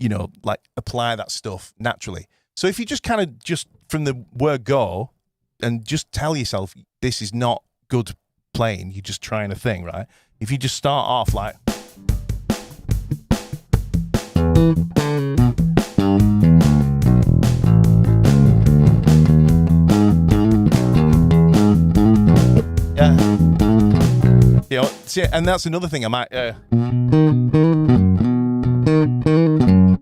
like apply that stuff naturally. So if you just kind of just from the word go and just tell yourself this is not good playing, you're just trying a thing, right? If you just start off like... Yeah. See, and that's another thing I might...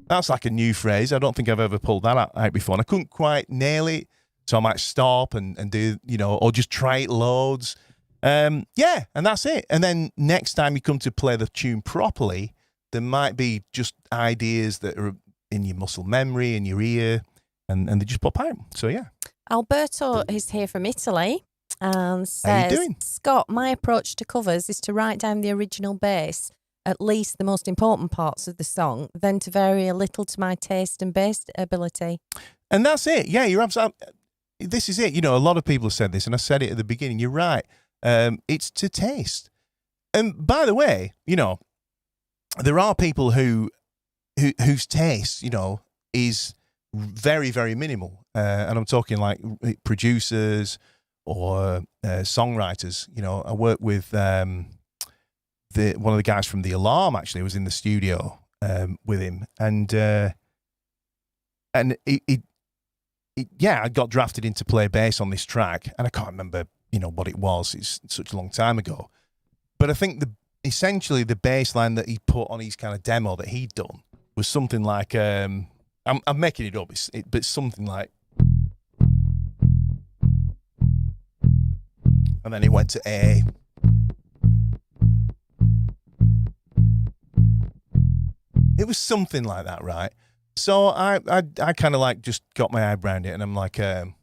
That's like a new phrase. I don't think I've ever pulled that out before. And I couldn't quite nail it. So I might stop and do, or just try it loads. And that's it. And then next time you come to play the tune properly, there might be just ideas that are in your muscle memory, in your ear, and they just pop out. So, yeah. Alberto is here from Italy and says, how you doing? Scott, my approach to covers is to write down the original bass, at least the most important parts of the song, then to vary a little to my taste and bass ability. And that's it. Yeah, you're absolutely... This is it. A lot of people have said this, and I said it at the beginning. You're right. It's to taste. And by the way, there are people whose taste, is very, very minimal. And I'm talking like producers or songwriters. I work with one of the guys from The Alarm, actually, was in the studio with him. And I got drafted in to play bass on this track, and I can't remember, what it was. It's such a long time ago. But I think essentially the bass line that he put on his kind of demo that he'd done was something like, I'm making it up, but it's something like, and then it went to A. It was something like that, right? So I kind of like just got my eye around it, and I'm like, and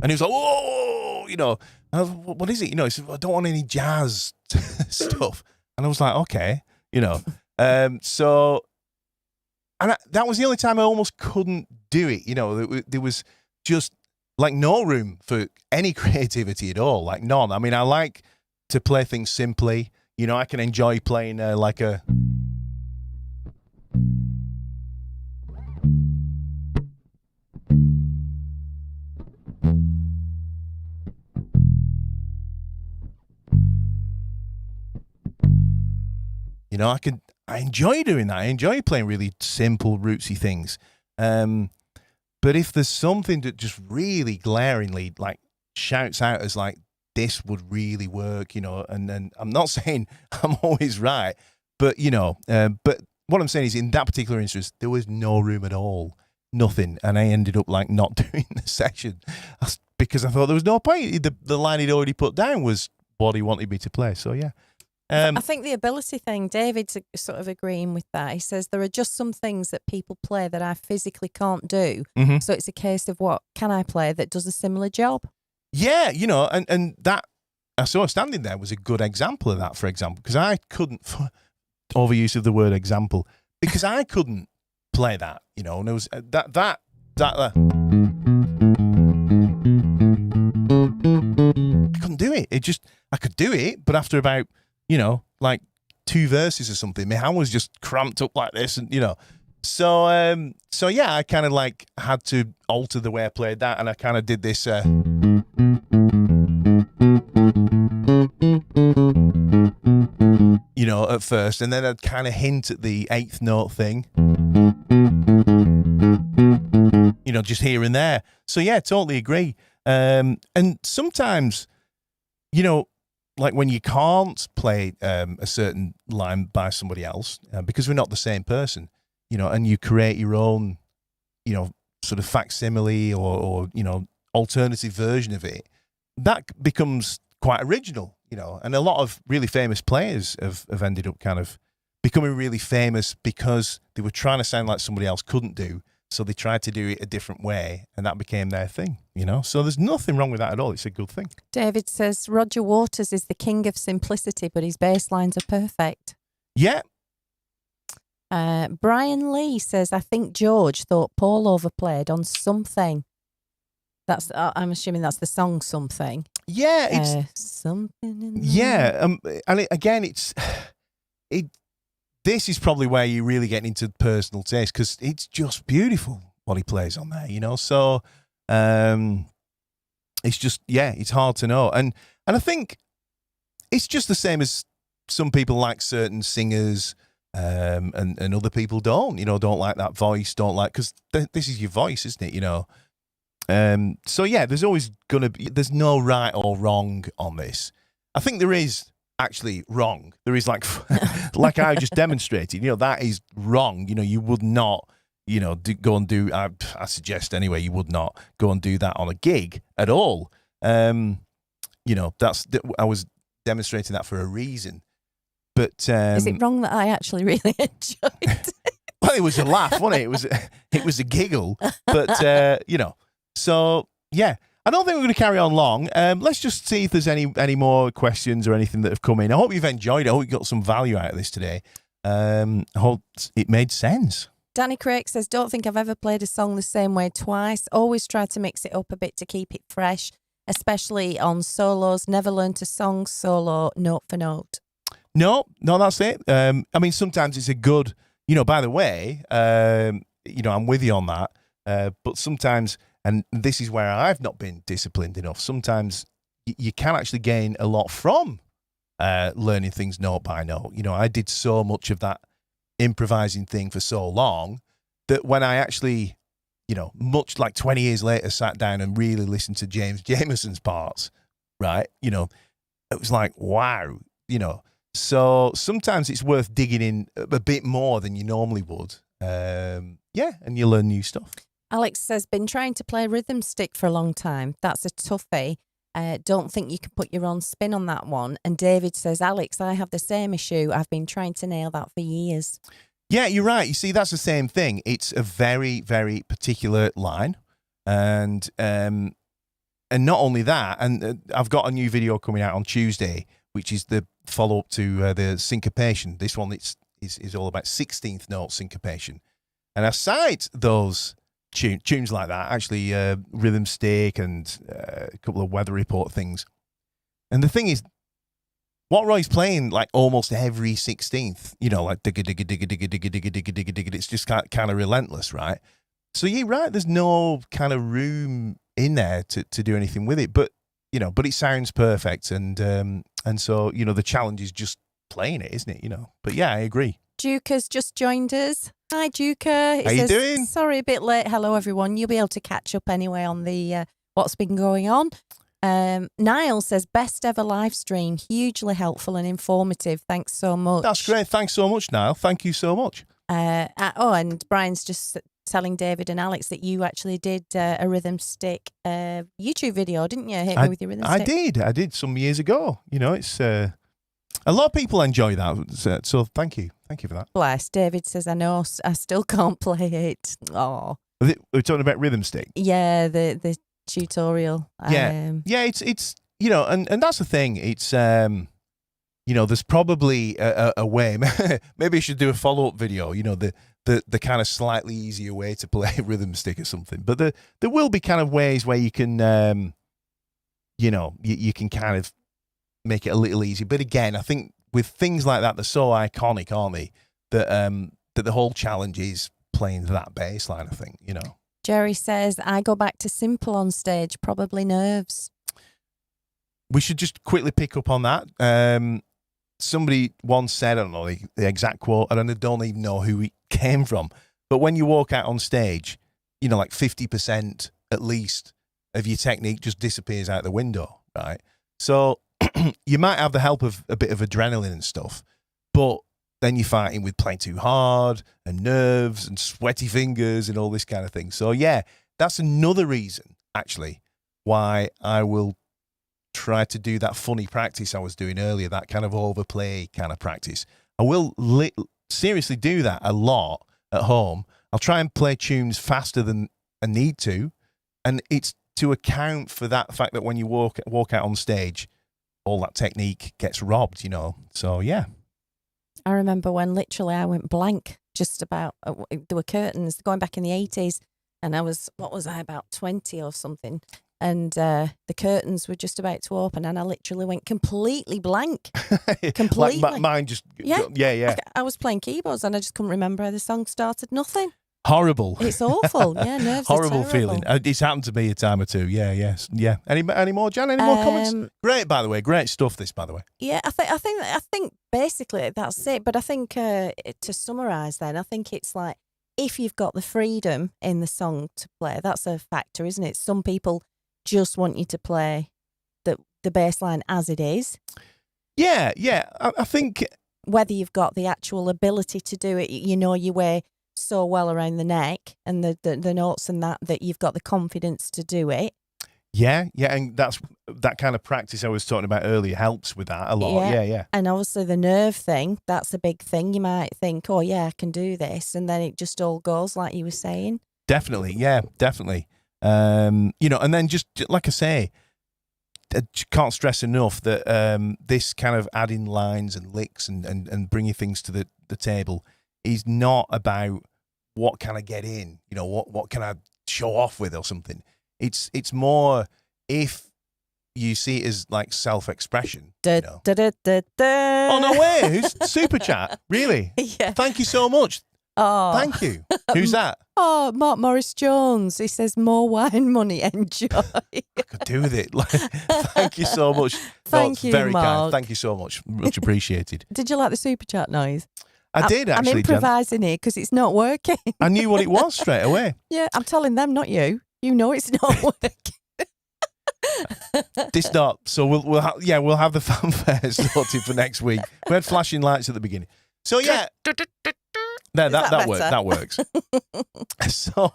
he was like, whoa, I was, what is it? He said, I don't want any jazz stuff. And I was like, okay, so, and that was the only time I almost couldn't do it. There was just like no room for any creativity at all, like none. I mean, I like to play things simply. I can enjoy playing like a... I enjoy doing that. I enjoy playing really simple, rootsy things. But if there's something that just really glaringly like shouts out as like, this would really work, and then I'm not saying I'm always right, but, but what I'm saying is in that particular instance, there was no room at all, nothing. And I ended up like not doing the session because I thought there was no point. The line he'd already put down was what he wanted me to play. So, yeah. I think the ability thing, David's sort of agreeing with that. He says there are just some things that people play that I physically can't do. Mm-hmm. So it's a case of what can I play that does a similar job? Yeah, and that I saw standing there was a good example of that, for example, because I couldn't, overuse of the word example, because I couldn't play that, and it was that. I couldn't do it. I could do it, but after about, like 2 verses or something, my hand was just cramped up like this, and, So yeah, I kind of like had to alter the way I played that, and I kind of did this. At first, and then I'd kind of hint at the 8th note thing, just here and there. So yeah, totally agree. And sometimes, like when you can't play a certain line by somebody else because we're not the same person, and you create your own, sort of facsimile or alternative version of it, that becomes quite original, you know, and a lot of really famous players have ended up kind of becoming really famous because they were trying to sound like somebody else couldn't do. So they tried to do it a different way, and that became their thing, you know? So there's nothing wrong with that at all. It's a good thing. David says, Roger Waters is the king of simplicity, but his bass lines are perfect. Yeah. Brian Lee says, I think George thought Paul overplayed on Something. That's I'm assuming that's the song Something. Yeah. It's something in there. Yeah. This is probably where you're really getting into personal taste, because it's just beautiful what he plays on there, you know? So it's just, yeah, it's hard to know. And I think it's just the same as some people like certain singers and other people don't like that voice, because this is your voice, isn't it, you know? So, yeah, there's always going to be, there's no right or wrong on this. I think there is actually wrong. There is like I just demonstrated, you know, that is wrong. You know, you would not, you know, go and do, I suggest anyway, you would not go and do that on a gig at all. You know, I was demonstrating that for a reason. But is it wrong that I actually really enjoyed it? Well, it was a laugh, wasn't it? It was a giggle. But, you know, so, yeah. I don't think we're going to carry on long. Let's just see if there's any more questions or anything that have come in. I hope you've enjoyed it. I hope you got some value out of this today. I hope it made sense. Danny Craig says, don't think I've ever played a song the same way twice. Always try to mix it up a bit to keep it fresh, especially on solos. Never learned a song solo note for note. No, that's it. I mean, sometimes it's a good, you know, by the way, you know, I'm with you on that. But sometimes, and this is where I've not been disciplined enough, sometimes you can actually gain a lot from learning things note by note. You know, I did so much of that improvising thing for so long that when I actually, you know, much like 20 years later, sat down and really listened to James Jameson's parts, right? You know, it was like, wow, you know. So sometimes it's worth digging in a bit more than you normally would. Yeah, and you learn new stuff. Alex says, been trying to play rhythm stick for a long time. That's a toughie. Don't think you can put your own spin on that one. And David says, Alex, I have the same issue. I've been trying to nail that for years. Yeah, you're right. You see, that's the same thing. It's a very, very particular line. And not only that, and I've got a new video coming out on Tuesday, which is the follow-up to the syncopation. This one is all about 16th note syncopation. And aside those tunes like that, actually rhythm stick and a couple of weather report things. And the thing is, what Roy's playing like almost every 16th, you know, like digga digga digga digga digga digga digga digga digga. It's just kind of relentless, right? So you're right. There's no kind of room in there to do anything with it, but you know, but it sounds perfect, and so you know, the challenge is just playing it, isn't it? You know, but yeah, I agree. Duka's just joined us. Hi, Duka. How you doing? Sorry, a bit late. Hello, everyone. You'll be able to catch up anyway on the what's been going on. Niall says, best ever live stream. Hugely helpful and informative. Thanks so much. That's great. Thanks so much, Niall. Thank you so much. And Brian's just telling David and Alex that you actually did a rhythm stick YouTube video, didn't you? Hit me with your rhythm stick. I did some years ago. You know, it's a lot of people enjoy that. So thank you. Thank you for that. Bless. David says, I know, I still can't play it. Oh. We're talking about rhythm stick? Yeah, the tutorial. Yeah, it's you know, and that's the thing. It's you know, there's probably a way. Maybe I should do a follow-up video. You know, the kind of slightly easier way to play rhythm stick or something. But there will be kind of ways where you can, you know, you can kind of make it a little easier. But again, I think with things like that, they're so iconic, aren't they? That the whole challenge is playing that bass line, I think, you know. Jerry says, I go back to simple on stage, probably nerves. We should just quickly pick up on that. Somebody once said, I don't know the exact quote, and I don't even know who it came from, but when you walk out on stage, you know, like 50% at least of your technique just disappears out the window, right? So you might have the help of a bit of adrenaline and stuff, but then you're fighting with playing too hard and nerves and sweaty fingers and all this kind of thing. So yeah, that's another reason, actually, why I will try to do that funny practice I was doing earlier, that kind of overplay kind of practice. I will seriously do that a lot at home. I'll try and play tunes faster than I need to, and it's to account for that fact that when you walk out on stage, all that technique gets robbed, So, yeah. I remember when literally I went blank just about, there were curtains going back in the 80s, and I was, about 20 or something, and the curtains were just about to open, and I literally went completely blank. Completely. Like mine just, yeah. I was playing keyboards and I just couldn't remember how the song started, nothing. Horrible. It's awful. Yeah, nerves Horrible are terrible. feeling. It's happened to me a time or two. Yeah. Any more, Jan? Any more comments? Great, by the way. Great stuff. This, by the way. Yeah, I think basically that's it. But I think to summarise, then I think it's like if you've got the freedom in the song to play, that's a factor, isn't it? Some people just want you to play the bass line as it is. Yeah. I think whether you've got the actual ability to do it, your way so well around the neck and the notes and that you've got the confidence to do it. Yeah, and that kind of practice I was talking about earlier helps with that a lot. Yeah. And obviously the nerve thing, that's a big thing. You might think, oh yeah, I can do this, and then it just all goes like you were saying. Definitely. And then just like I say, I can't stress enough that this kind of adding lines and licks and bringing things to the table is not about what can I get in, what can I show off with or something. It's more if you see it as like self-expression. Oh, no way. Who's Super Chat? Really? Yeah. Thank you so much. Oh. Thank you. Who's that? Oh, Mark Morris Jones. He says, more wine money, enjoy. I could do with it. Thank you so much. Thank you, very Mark. kind. Thank you so much. Much appreciated. Did you like the Super Chat noise? I did, actually. I'm improvising here because it's not working. I knew what it was straight away. Yeah, I'm telling them, not you. You know it's not working. This not. So we'll have the fanfare sorted for next week. We had flashing lights at the beginning. So yeah. That works. That works. So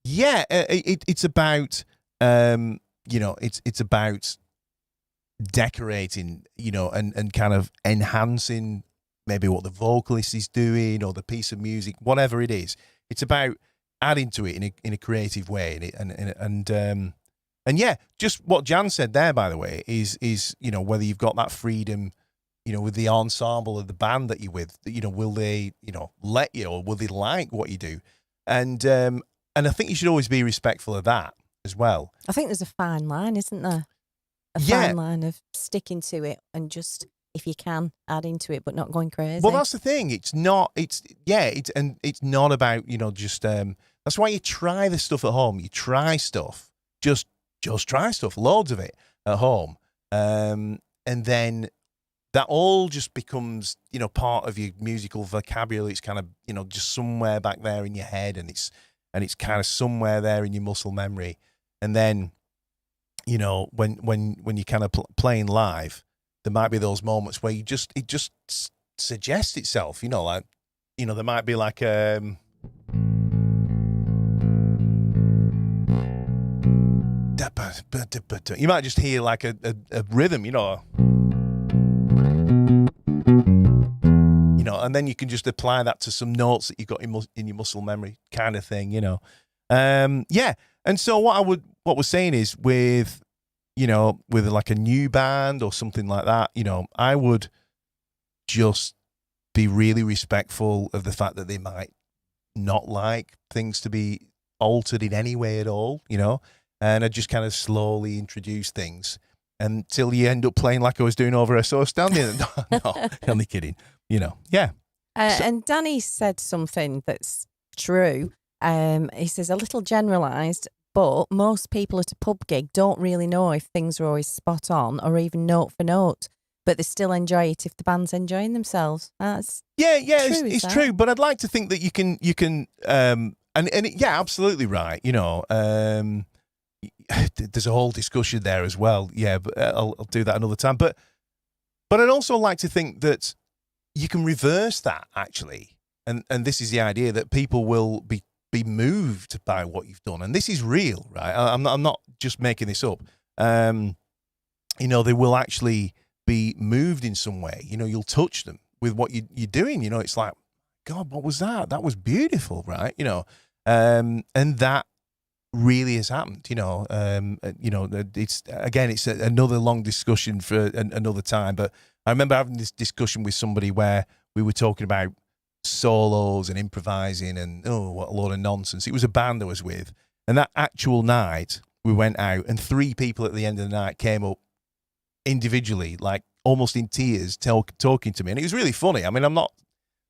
it's about it's about decorating, and kind of enhancing maybe what the vocalist is doing or the piece of music, whatever it is. It's about adding to it in a creative way, and just what Jan said there, by the way, is whether you've got that freedom, with the ensemble of the band that you're with, will they, let you, or will they like what you do? And I think you should always be respectful of that as well. I think there's a fine line, isn't there? A fine line of sticking to it and just, if you can, add into it, but not going crazy. Well, that's the thing. It's not about, just, that's why you try this stuff at home. You try stuff, just try stuff, loads of it at home. And then that all just becomes, part of your musical vocabulary. It's kind of, just somewhere back there in your head, and it's kind of somewhere there in your muscle memory. And then, when you're kind of playing live, there might be those moments where it just suggests itself, there might be like you might just hear like a rhythm, and then you can just apply that to some notes that you've got in your muscle memory, kind of thing, And so what we're saying is with like a new band or something like that, I would just be really respectful of the fact that they might not like things to be altered in any way at all, and I just kind of slowly introduce things until you end up playing like I was doing over a So Standing. No, only kidding. And Danny said something that's true. He says a little generalised, but most people at a pub gig don't really know if things are always spot on or even note for note, but they still enjoy it if the band's enjoying themselves. That's true, it's true. But I'd like to think that you can, absolutely right. There's a whole discussion there as well. Yeah, but I'll do that another time. But I'd also like to think that you can reverse that, actually. And this is the idea that people will be moved by what you've done. And this is real, right? I'm not just making this up. you know, they will actually be moved in some way. You know, you'll touch them with what you're doing. You know, it's like, God, what was that? That was beautiful, right? You know, and that really has happened. You know, it's another long discussion for another time. But I remember having this discussion with somebody where we were talking about solos and improvising and what a load of nonsense. It was a band I was with, and that actual night we went out, and 3 people at the end of the night came up individually, like almost in tears, talking to me, and it was really funny. I mean, I'm not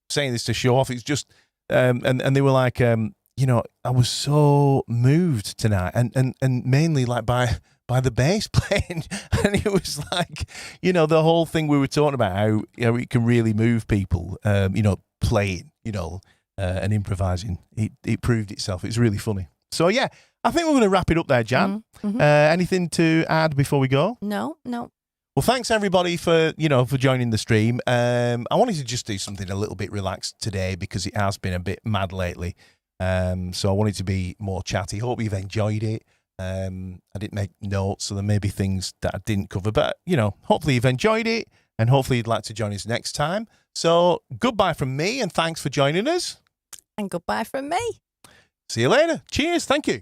saying this to show off. It's just, and they were like, you know, I was so moved tonight, and mainly like by the bass playing, and it was like, you know, the whole thing we were talking about, how it can really move people, you know, playing, you know, and improvising. It proved itself. It's really funny. So yeah, I think we're going to wrap it up there, Jan. Mm-hmm. Anything to add before we go? No. Well, thanks everybody for joining the stream. I wanted to just do something a little bit relaxed today because it has been a bit mad lately. So I wanted to be more chatty. Hope you've enjoyed it. I didn't make notes, so there may be things that I didn't cover, but you know, hopefully you've enjoyed it, and hopefully you'd like to join us next time. So goodbye from me, and thanks for joining us. And goodbye from me. See you later. Cheers. Thank you.